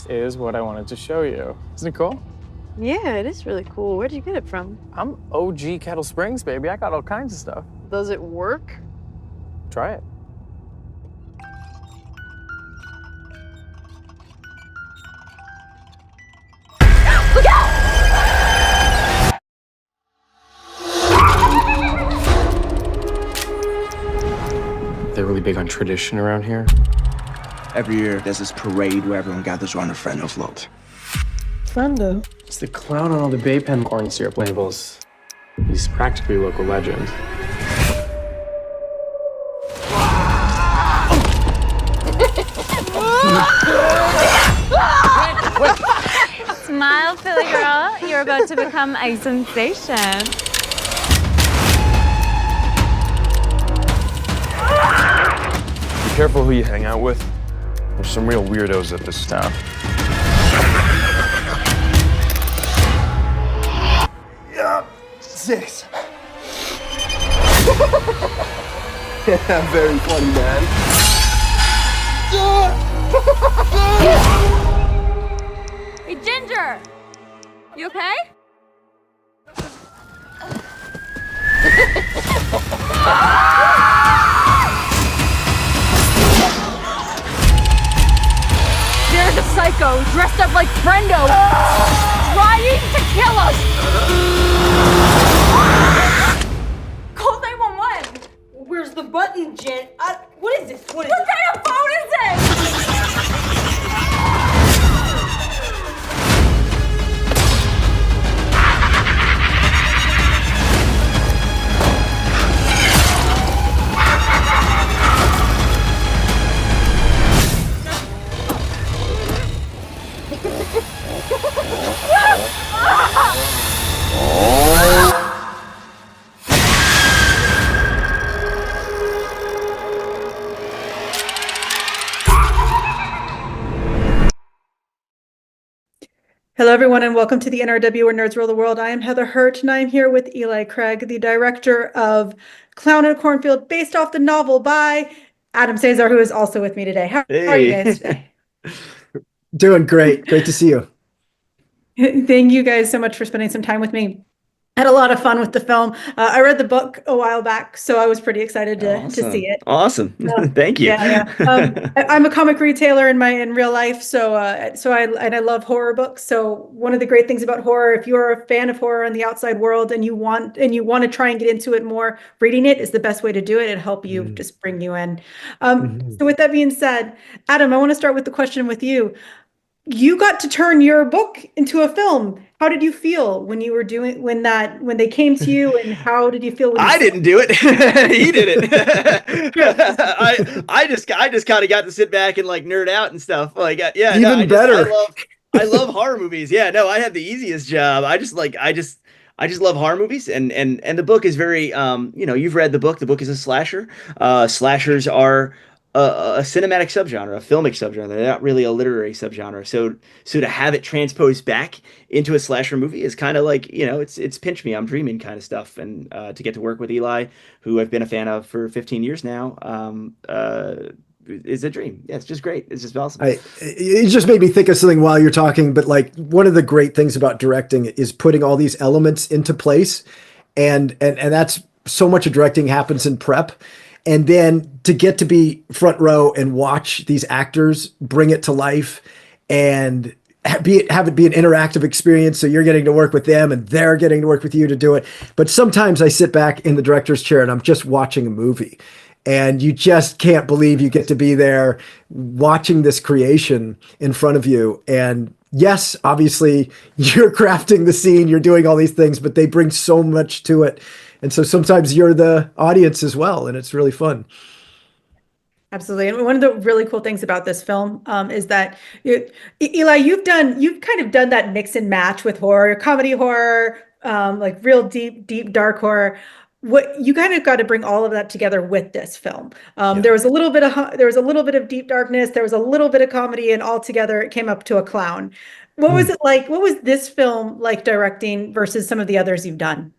This is what I wanted to show you. Isn't it cool? Yeah, it is really cool. Where'd you get it from? I'm OG Kettle Springs, baby. I got all kinds of stuff. Does it work? Try it. Look out! They're really big on tradition around here. Every year, there's this parade where everyone gathers around a Frendo float. Frendo? It's the clown on all the Baypen Corn Syrup labels. He's practically a local legend. Smile, Philly girl. You're about to become a sensation. Be careful who you hang out with. There's some real weirdos at this town. Yeah, 6. Very funny, man. Hey, Ginger! You okay? There's a psycho dressed up like Frendo, trying to kill us! Call 911! Where's the button, Jen? What is this? What is What kind of phone is this? Hello, everyone, and welcome to the NRW where Nerds Rule the World. I am Heather Hurt, and I am here with Eli Craig, the director of Clown in a Cornfield, based off the novel by Adam Cesare, who is also with me today. How are you guys today? Doing great. Great to see you. Thank you guys so much for spending some time with me. I had a lot of fun with the film. I read the book a while back, so I was pretty excited to see it. Awesome. Thank you. I'm a comic retailer in real life, so I love horror books. So one of the great things about horror, if you're a fan of horror in the outside world and you want to try and get into it more, reading it is the best way to do it. It'll help you just bring you in. So with that being said, Adam, I want to start with the question with you. You got to turn your book into a film. How did you feel when you were when they came to you, and how did you feel when I didn't do it? He did it. I just kind of got to sit back and like nerd out and stuff. Like better. I love horror movies. Yeah, no, I had the easiest job. I just love horror movies, and the book is very you've read the book. The book is a slasher. Slashers are a cinematic subgenre, a filmic subgenre. They're not really a literary subgenre. So to have it transposed back into a slasher movie is kind of like, it's pinch me, I'm dreaming kind of stuff. And to get to work with Eli, who I've been a fan of for 15 years now, is a dream. Yeah, it's just great. It's just awesome. It just made me think of something while you're talking, but like one of the great things about directing is putting all these elements into place. And that's so much of directing happens in prep. And then to get to be front row and watch these actors bring it to life and have it be an interactive experience. So you're getting to work with them and they're getting to work with you to do it. But sometimes I sit back in the director's chair and I'm just watching a movie, and you just can't believe you get to be there watching this creation in front of you. And yes, obviously you're crafting the scene, you're doing all these things, but they bring so much to it. And so sometimes you're the audience as well, and it's really fun. Absolutely. And one of the really cool things about this film is that Eli, you've kind of done that mix and match with horror, comedy horror, like real deep, dark horror. What you kind of got to bring all of that together with this film. There was a little bit of deep darkness, there was a little bit of comedy, and all together it came up to a clown. What was it like? What was this film like directing versus some of the others you've done?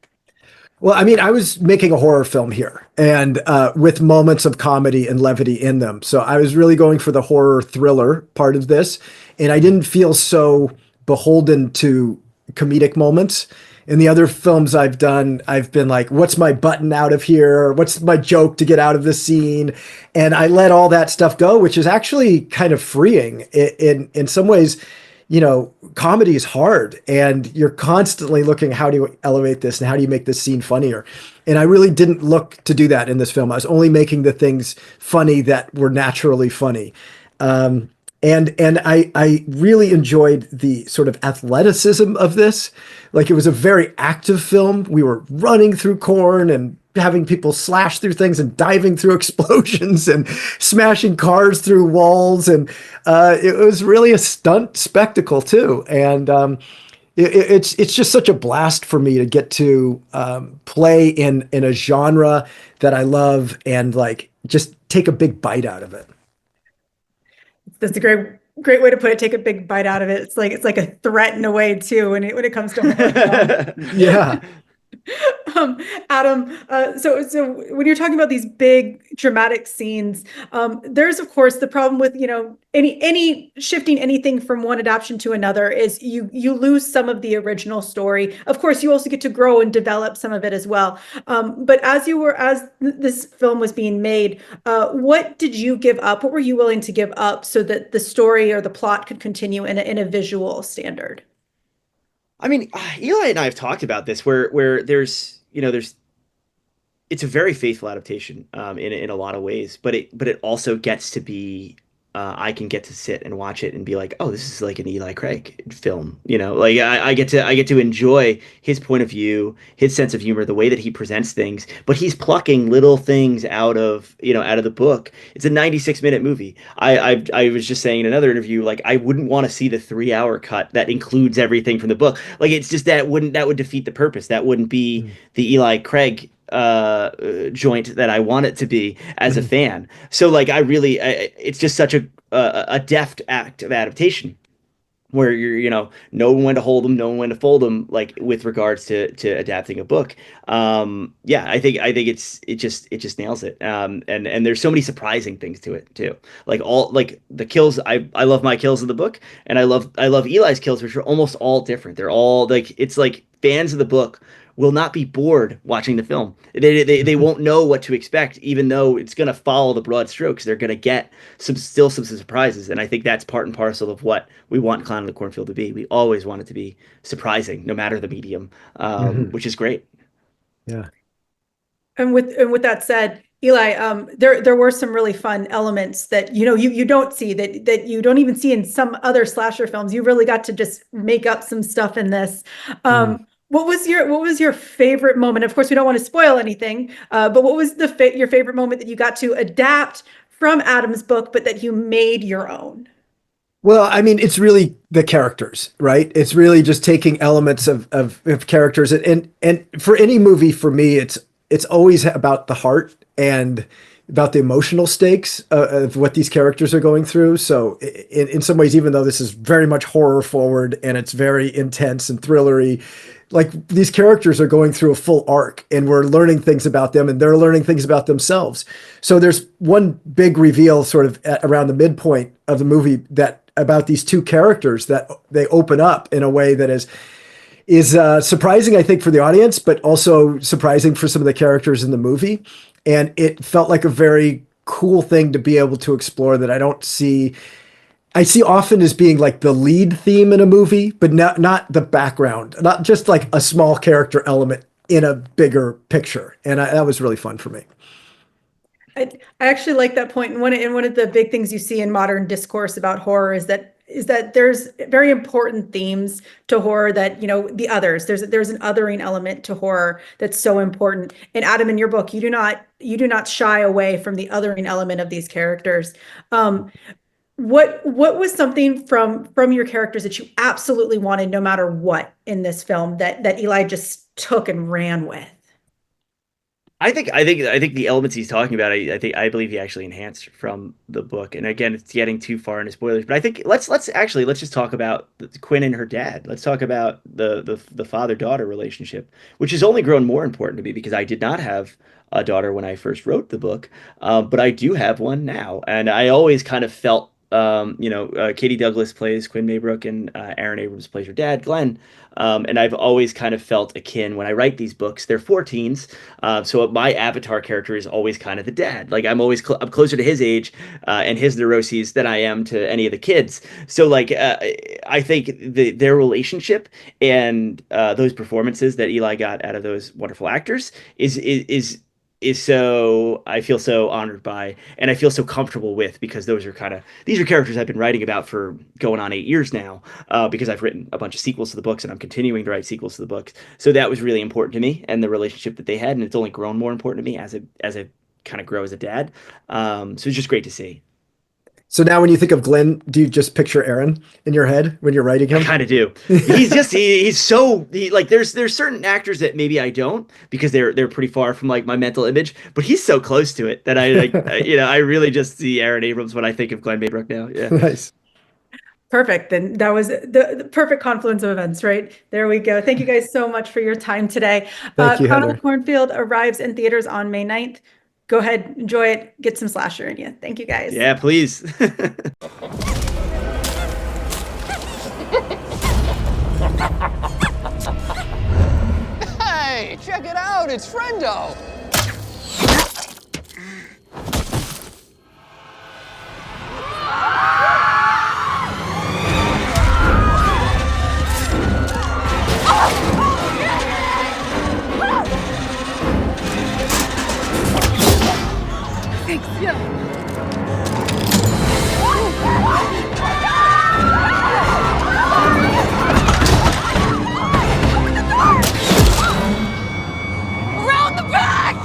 Well, I mean, I was making a horror film here, and with moments of comedy and levity in them. So I was really going for the horror thriller part of this, and I didn't feel so beholden to comedic moments. In the other films I've done, I've been like, what's my button out of here? What's my joke to get out of this scene? And I let all that stuff go, which is actually kind of freeing in some ways. You know, comedy is hard, and you're constantly looking, how do you elevate this and how do you make this scene funnier? And I really didn't look to do that in this film. I was only making the things funny that were naturally funny. And I really enjoyed the sort of athleticism of this. Like, it was a very active film. We were running through corn and having people slash through things and diving through explosions and smashing cars through walls. And it was really a stunt spectacle too. And it's just such a blast for me to get to play in a genre that I love and like just take a big bite out of it. That's a great way to put it. Take a big bite out of it. It's like a threat in a way too when it comes to Yeah. Adam, so when you're talking about these big dramatic scenes, there's of course the problem with, you know, any shifting anything from one adaptation to another is you lose some of the original story. Of course, you also get to grow and develop some of it as well. But as this film was being made, what did you give up? What were you willing to give up so that the story or the plot could continue in a visual standard? I mean, Eli and I have talked about this where there's it's a very faithful adaptation in a lot of ways, but it also gets to be I can get to sit and watch it and be like, oh, this is like an Eli Craig film, you know, like I get to enjoy his point of view, his sense of humor, the way that he presents things, but he's plucking little things out of the book. It's a 96-minute movie. I was just saying in another interview, like, I wouldn't want to see the 3-hour cut that includes everything from the book. Like, it's just that would defeat the purpose. That wouldn't be the Eli Craig joint that I want it to be as a fan. So like, it's just such a deft act of adaptation where you're knowing when to hold them, knowing when to fold them, like with regards to adapting a book. I think it just nails it. And there's so many surprising things to it too. Like the kills, I love my kills in the book, and I love Eli's kills, which are almost all different. They're all like, it's like fans of the book will not be bored watching the film. They won't know what to expect, even though it's going to follow the broad strokes. They're going to get some surprises. And I think that's part and parcel of what we want Clown in the Cornfield to be. We always want it to be surprising, no matter the medium, which is great. Yeah. And with that said, Eli, there were some really fun elements that you don't see that you don't even see in some other slasher films. You really got to just make up some stuff in this. What was your favorite moment? Of course, we don't want to spoil anything, but what was your favorite moment that you got to adapt from Adam's book, but that you made your own? Well, I mean, it's really the characters, right? It's really just taking elements of characters, and for any movie, for me, it's always about the heart and about the emotional stakes of what these characters are going through. So in some ways, even though this is very much horror forward and it's very intense and thrillery, like, these characters are going through a full arc, and we're learning things about them, and they're learning things about themselves. So there's one big reveal sort of around the midpoint of the movie that about these two characters that they open up in a way that is surprising, I think, for the audience, but also surprising for some of the characters in the movie. And it felt like a very cool thing to be able to explore that I see often as being like the lead theme in a movie, but not the background, not just like a small character element in a bigger picture. And that was really fun for me. I actually like that point. And one of the big things you see in modern discourse about horror is that there's very important themes to horror that, the others, there's an othering element to horror that's so important. And Adam, in your book, you do not shy away from the othering element of these characters. What was something from your characters that you absolutely wanted, no matter what, in this film that Eli just took and ran with? I think the elements he's talking about, I believe he actually enhanced from the book. And again, it's getting too far into spoilers. But I think let's just talk about Quinn and her dad. Let's talk about the father-daughter relationship, which has only grown more important to me because I did not have a daughter when I first wrote the book, but I do have one now, and I always kind of felt. Katie Douglas plays Quinn Maybrook, and Aaron Abrams plays her dad, Glenn. And I've always kind of felt akin when I write these books. They're 14s, so my avatar character is always kind of the dad. Like I'm closer to his age and his neuroses than I am to any of the kids. So like I think their relationship and those performances that Eli got out of those wonderful actors is so I feel so honored by, and I feel so comfortable with, because these are characters I've been writing about for going on 8 years now, because I've written a bunch of sequels to the books and I'm continuing to write sequels to the books. So that was really important to me, and the relationship that they had, and it's only grown more important to me as I kind of grow as a dad. So it's just great to see. So now when you think of Glenn, do you just picture Aaron in your head when you're writing him? I kind of do. He's so like there's certain actors that maybe I don't, because they're pretty far from like my mental image, but he's so close to it that I like I really just see Aaron Abrams when I think of Glenn Maybrook now. Yeah. Nice. Perfect. Then that was the perfect confluence of events, right? There we go. Thank you guys so much for your time today. Thank you, Heather. Cornfield arrives in theaters on May 9th. Go ahead, enjoy it, get some slasher in you. Thank you guys. Yeah, please. Hey, check it out, it's Frendo. Around the back!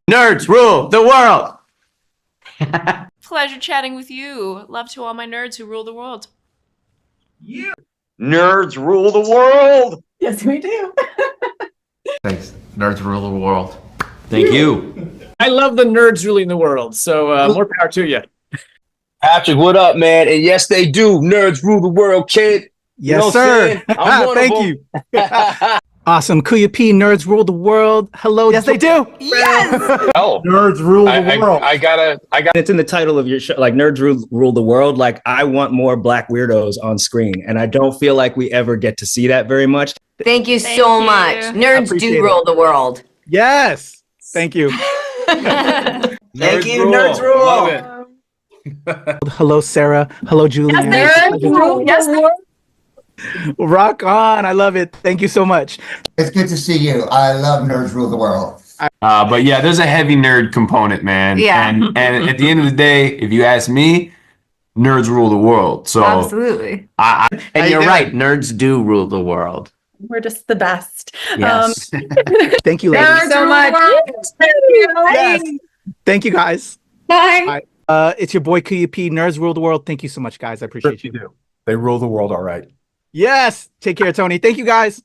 Nerds rule the world. Pleasure chatting with you. Love to all my nerds who rule the world. Nerds rule the world. Yes, we do. Thanks. Nerds rule the world. Thank you. I love the nerds ruling the world, so more power to you. Patrick, what up, man? And yes, they do. Nerds rule the world, kid. Yes, sir. Thank you. Awesome. Kuya P, nerds rule the world. Hello. Yes, they do. Yes! Oh, Nerds rule the world. I got It's in the title of your show, like Nerds Rule the World. Like, I want more Black weirdos on screen, and I don't feel like we ever get to see that very much. Thank you so much. Nerds do rule the world. Yes. Thank you. Thank you, Nerds Rule. Love it. Hello, Sarah. Hello, Julian. Yes, yes. Rock on. I love it. Thank you so much. It's good to see you. I love Nerds Rule the World. but yeah, there's a heavy nerd component, man. Yeah. And at the end of the day, if you ask me, nerds rule the world. So Absolutely. And you're right. Nerds do rule the world. We're just the best. Yes. Thank you, ladies. Thank you so much. Yes. Thank you, guys. Bye. It's your boy Kuya P. Nerds rule the world. Thank you so much, guys. I appreciate you. do. They rule the world all right. Yes. Take care, Tony. Thank you, guys.